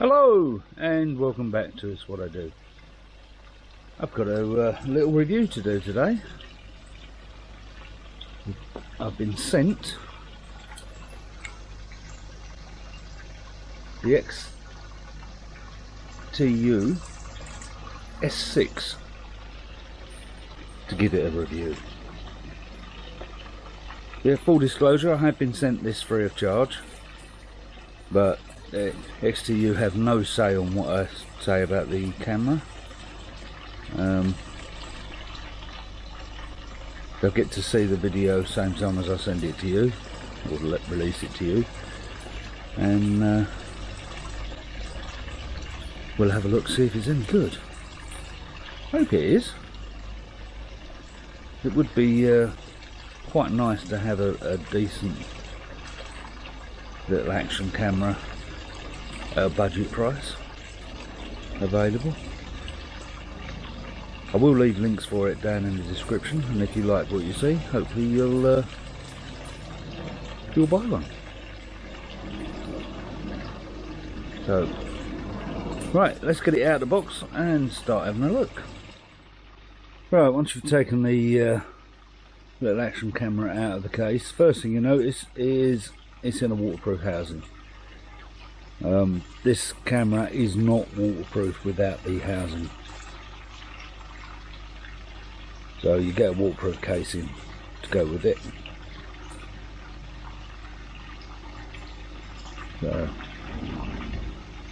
Hello and welcome back to It's What I Do. I've got a little review to do today. I've been sent the XTU S6 to give it a review. Yeah, full disclosure, I have been sent this free of charge, but XTU have no say on what I say about the camera. They'll get to see the video same time as I send it to you, or release it to you, and we'll have a look, see if it's any good. Hope it is. It would be quite nice to have a decent little action camera at a budget price available. I will leave links for it down in the description, and if you like what you see, hopefully you'll buy one. So, right, let's get it out of the box and start having a look. Right, once you've taken the little action camera out of the case, first thing you notice is it's in a waterproof housing. This camera is not waterproof without the housing, so you get a waterproof casing to go with it. So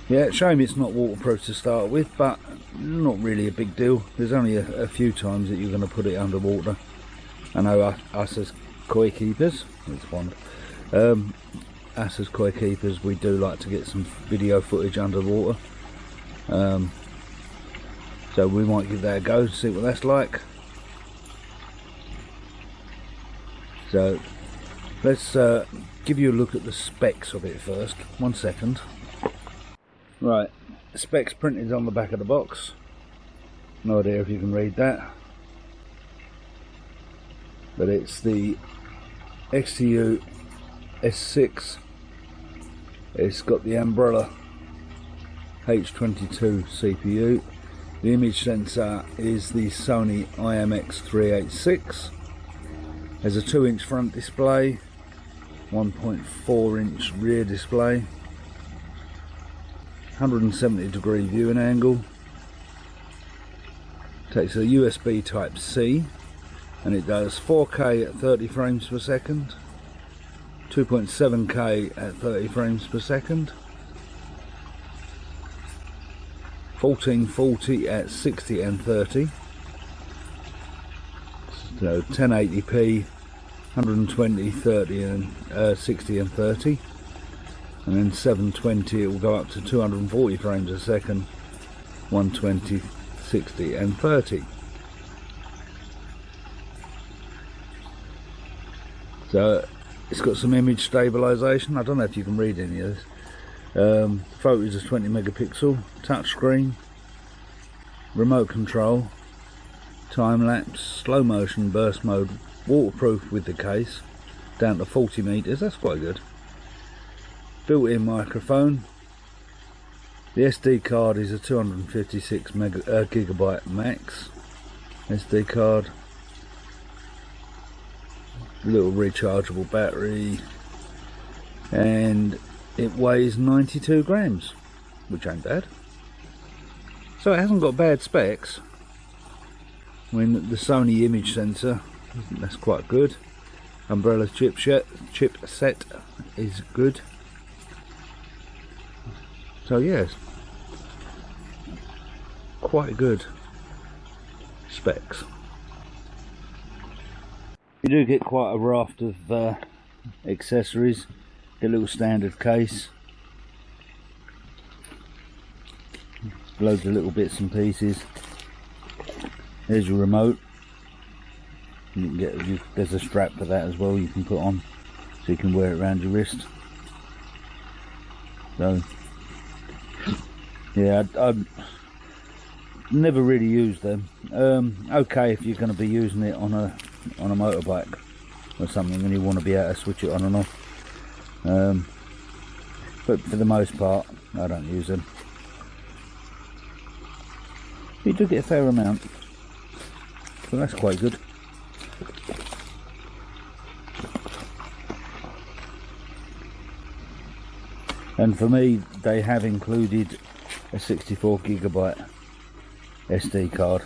yeah, shame it's not waterproof to start with, but not really a big deal. There's only a few times that you're going to put it underwater. I know us as koi keepers, it's one. Us as koi keepers, we do like to get some video footage underwater, so we might give that a go, see what that's like. So let's give you a look at the specs of it first. 1 second. Right, the specs printed on the back of the box. No idea if you can read that, but it's the XTU S6. It's got the Umbrella H22 CPU. The image sensor is the Sony IMX386. There's a 2-inch front display, 1.4-inch rear display, 170-degree viewing angle. Takes a USB type C, and it does 4K at 30 frames per second, 2.7K at 30 frames per second, 1440 at 60 and 30, so 1080p, 120, 30 and 60 and 30, and then 720 it will go up to 240 frames a second, 120, 60 and 30. So it's got some image stabilization. I don't know if you can read any of this. Photos is 20 megapixel, touchscreen, remote control, time lapse, slow motion, burst mode, waterproof with the case, down to 40 meters. That's quite good. Built-in microphone. The SD card is a 256 gigabyte max SD card. Little rechargeable battery, and it weighs 92 grams, which ain't bad. So it hasn't got bad specs. I mean, the Sony image sensor, that's quite good. Umbrella chipset is good. So yes, quite good specs. You do get quite a raft of accessories. Get a little standard case, loads of little bits and pieces. There's your remote. You can get, there's a strap for that as well you can put on, so you can wear it around your wrist. So yeah, I've never really used them. Okay, if you're going to be using it on a motorbike or something and you want to be able to switch it on and off. but for the most part I don't use them. You do get a fair amount, so that's quite good. And for me, they have included a 64GB SD card.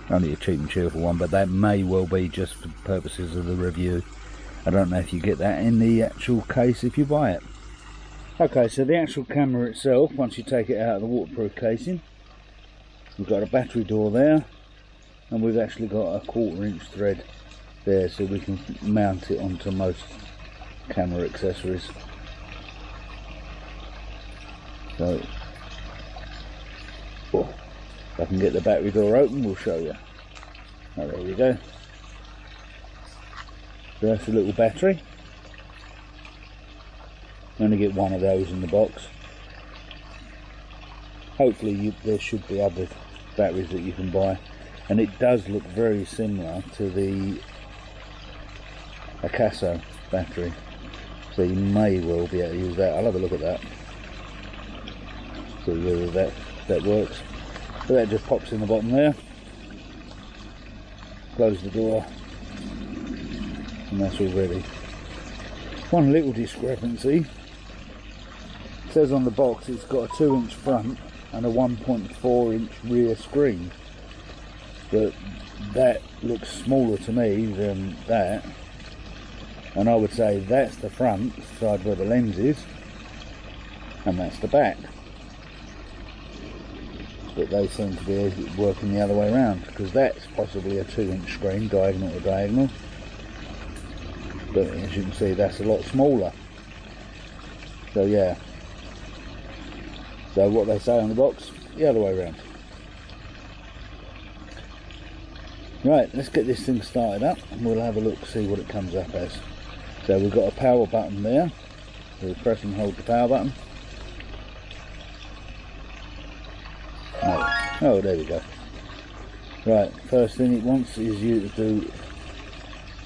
Only a cheap and cheerful one, but that may well be just for purposes of the review. I don't know if you get that in the actual case if you buy it. Okay, so the actual camera itself, once you take it out of the waterproof casing, we've got a battery door there, and we've actually got a 1/4 inch thread there, so we can mount it onto most camera accessories. So, if I can get the battery door open, we'll show you. Oh, there we go. So that's a little battery. I'm going to get one of those in the box. Hopefully there should be other batteries that you can buy, and it does look very similar to the Acaso battery, so you may well be able to use that. I'll have a look at that, see whether that works. So that just pops in the bottom there, close the door, and that's all ready. One little discrepancy, it says on the box it's got a 2-inch front and a 1.4 inch rear screen, but that looks smaller to me than that, and I would say that's the front side where the lens is, and that's the back, but they seem to be working the other way around, because that's possibly a 2-inch screen, diagonal to diagonal, but as you can see that's a lot smaller. So yeah, so what they say on the box, the other way around. Right, let's get this thing started up and we'll have a look, see what it comes up as. So we've got a power button there, so we press and hold the power button. Oh, there we go. Right, first thing it wants is you to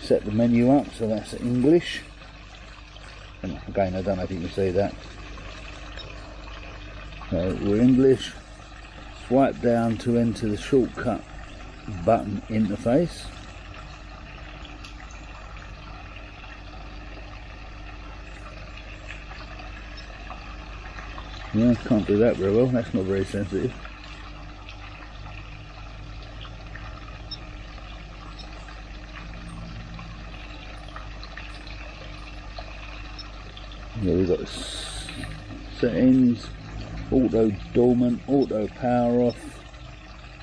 set the menu up, so that's English. And again, I don't know if you can see that. So we're English. Swipe down to enter the shortcut button interface. Yeah, can't do that very well, that's not very sensitive. Yeah, we've got settings, auto dormant, auto power off,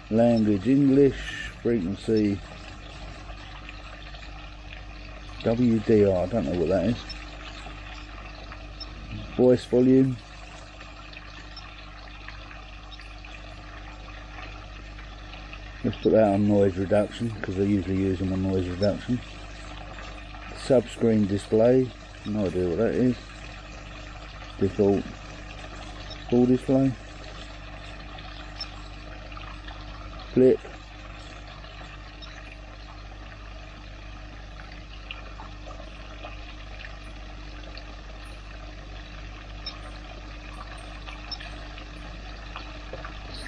language English, frequency WDR, I don't know what that is, voice volume, let's put that on noise reduction because I usually use them on noise reduction. Subscreen display, no idea what that is. Default full display, flip,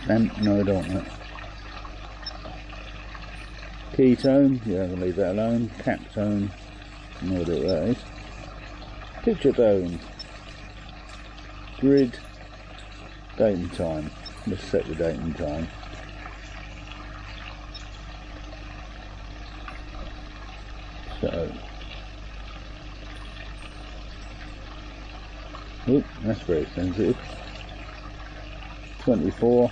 stamp, no I don't know. Key tone, yeah I'm going to leave that alone. Cap tone, no idea what that is. Picture tone, grid, date and time. Let's set the date and time. So, oop, that's very sensitive. 24.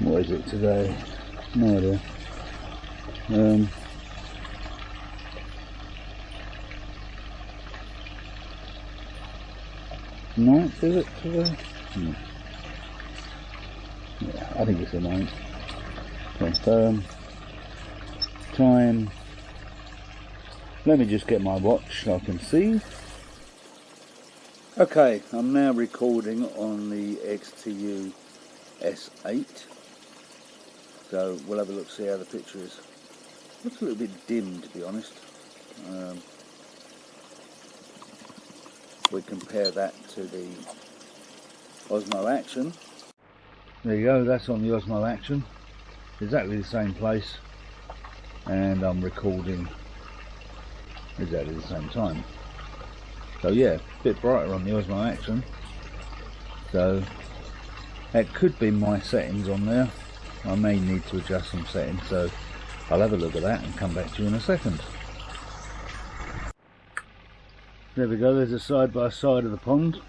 What is it today? No idea. 9th, is it today? Yeah, I think it's the 9th. confirm, time. Let me just get my watch so I can see. Okay, I'm now recording on the XTU S6. So we'll have a look, see how the picture is. Looks a little bit dim, to be honest. We compare that to the Osmo Action. There you go, that's on the Osmo Action. Exactly the same place. And I'm recording exactly the same time. So yeah, a bit brighter on the Osmo Action. So that could be my settings on there. I may need to adjust some settings, so I'll have a look at that and come back to you in a second. There we go, there's a side by side of the pond.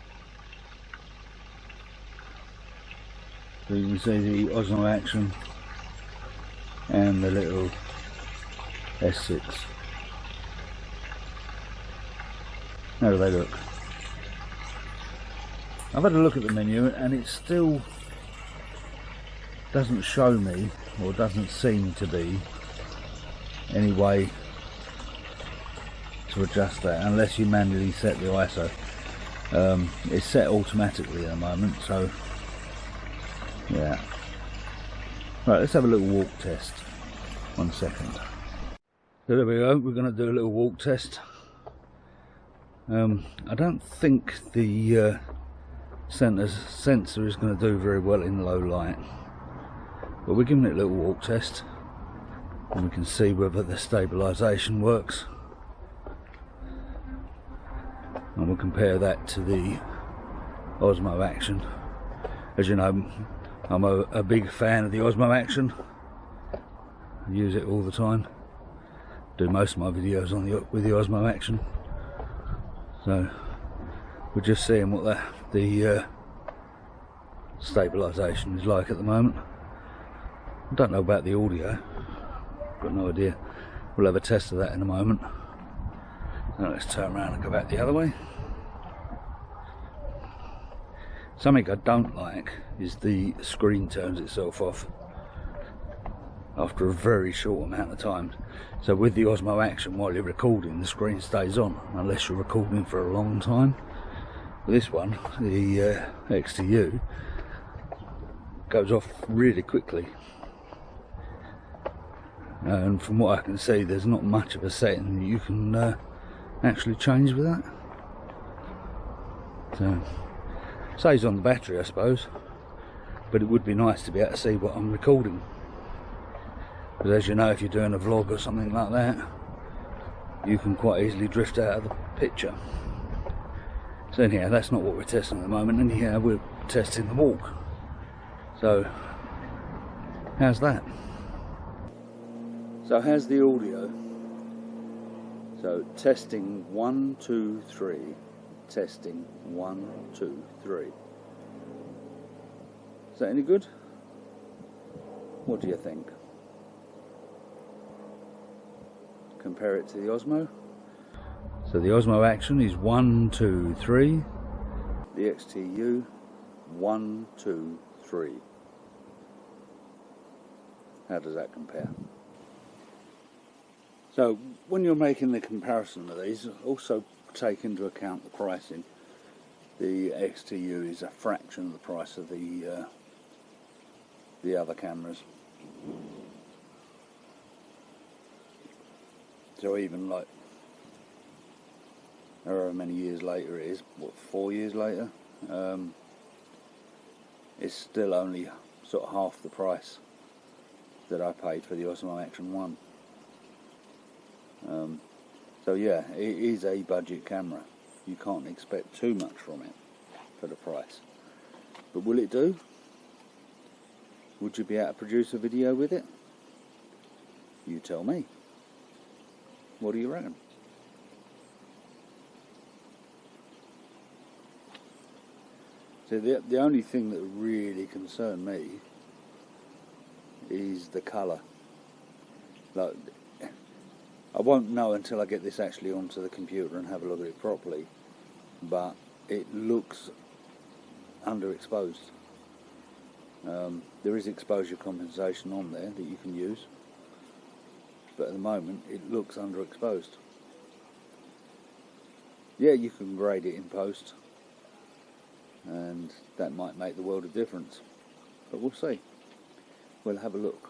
So you can see the Osmo Action and the little S6. How do they look? I've had a look at the menu and it still doesn't show me, or doesn't seem to be, any way to adjust that unless you manually set the ISO. It's set automatically at the moment, so yeah. Right, let's have a little walk test. 1 second. So there we go, we're going to do a little walk test. I don't think the sensor is going to do very well in low light, but we're giving it a little walk test and we can see whether the stabilisation works, and we'll compare that to the Osmo Action. As you know, I'm a big fan of the Osmo Action. I use it all the time, do most of my videos on with the Osmo Action. So we're just seeing what the stabilisation is like at the moment. I don't know about the audio, got no idea. We'll have a test of that in a moment. Now let's turn around and go back the other way. Something I don't like is the screen turns itself off after a very short amount of time. So with the Osmo Action, while you're recording, the screen stays on unless you're recording for a long time. With this one, the XTU, goes off really quickly, and from what I can see there's not much of a setting that you can actually change with that. So saves on the battery, I suppose, but it would be nice to be able to see what I'm recording. Because as you know, if you're doing a vlog or something like that, you can quite easily drift out of the picture. So anyhow, that's not what we're testing at the moment. Anyhow, we're testing the walk. So, how's that? So how's the audio? So testing 1, 2, 3. Testing 1, 2, 3. Is that any good? What do you think? Compare it to the Osmo. So the Osmo Action is 1, 2, 3. The XTU 1, 2, 3. How does that compare? So when you're making the comparison of these, also take into account the pricing. The XTU is a fraction of the price of the other cameras. So even like however many years later it is, what, 4 years later, it's still only sort of half the price that I paid for the Osmo Action 1. So yeah, it is a budget camera. You can't expect too much from it for the price. But will it do? Would you be able to produce a video with it? You tell me. What do you reckon? So the only thing that really concerned me is the colour. Like, I won't know until I get this actually onto the computer and have a look at it properly, but it looks underexposed. There is exposure compensation on there that you can use, but at the moment it looks underexposed. Yeah, you can grade it in post, and that might make the world of difference, but we'll see. We'll have a look.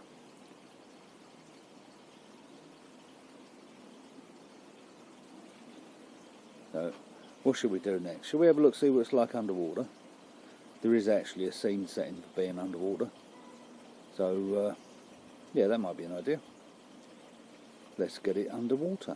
So what should we do next? Shall we have a look, see what it's like underwater? There is actually a scene setting for being underwater, so yeah, that might be an idea. Let's get it underwater.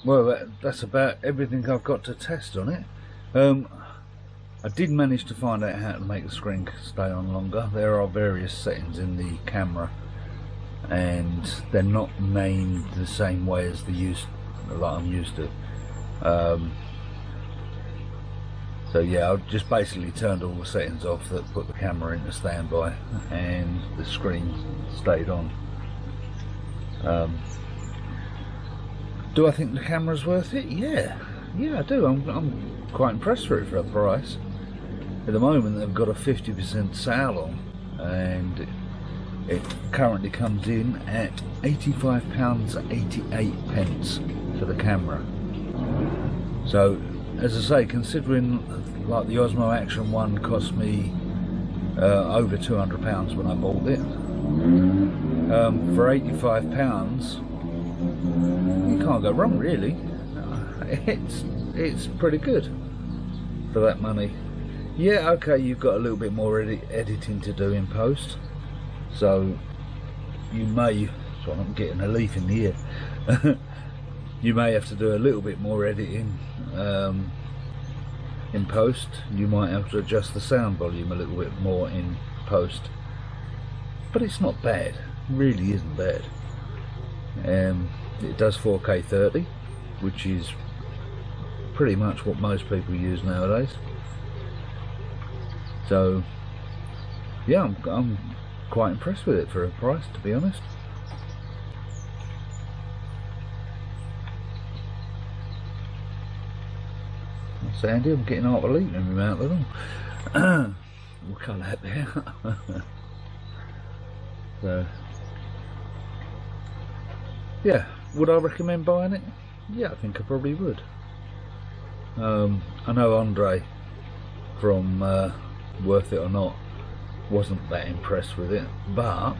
Well, that's about everything I've got to test on it. I did manage to find out how to make the screen stay on longer. There are various settings in the camera, and they're not named the same way as like I'm used to. So yeah, I've just basically turned all the settings off that put the camera into standby, and the screen stayed on. Do I think the camera's worth it? Yeah, I do. I'm quite impressed for it for a price. At the moment they've got a 50% sale on, and it currently comes in at £85.88 for the camera. So, as I say, considering like the Osmo Action 1 cost me over £200 when I bought it, for £85 you can't go wrong, really. It's pretty good for that money. Yeah, okay, you've got a little bit more editing to do in post, so you may, so I'm getting a leaf in the ear, you may have to do a little bit more editing in post. You might have to adjust the sound volume a little bit more in post, but it's not bad, it really isn't bad. It does 4K 30, which is pretty much what most people use nowadays. So yeah, I'm quite impressed with it for a price, to be honest. Sandy, I'm getting half a leaf in my mouth, we'll cut that there. So yeah, would I recommend buying it? Yeah, I think I probably would. I know Andre from Worth It or Not wasn't that impressed with it, but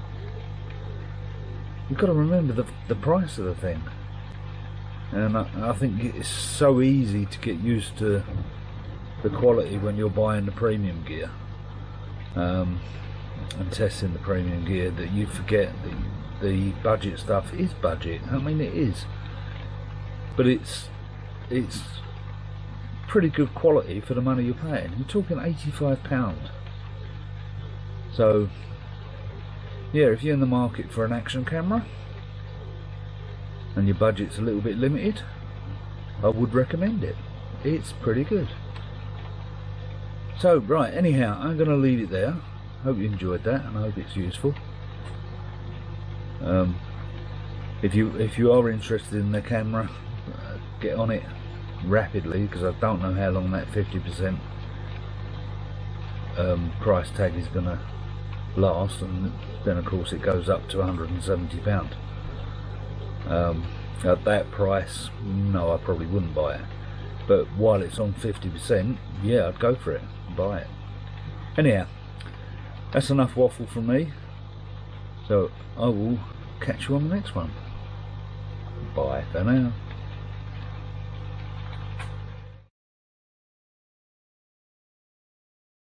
you've got to remember the price of the thing, and I think it's so easy to get used to the quality when you're buying the premium gear and testing the premium gear, that you forget that the budget stuff is budget. I mean, it is, but it's pretty good quality for the money you're paying. You're talking £85. So yeah, if you're in the market for an action camera and your budget's a little bit limited, I would recommend it. It's pretty good. So right, anyhow, I'm going to leave it there. Hope you enjoyed that, and I hope it's useful. If you are interested in the camera, get on it rapidly, because I don't know how long that 50% price tag is going to last, and then of course it goes up to £170. At that price, no, I probably wouldn't buy it, but while it's on 50%, yeah, I'd go for it and buy it. Anyhow, that's enough waffle from me, so I will catch you on the next one. Bye for now.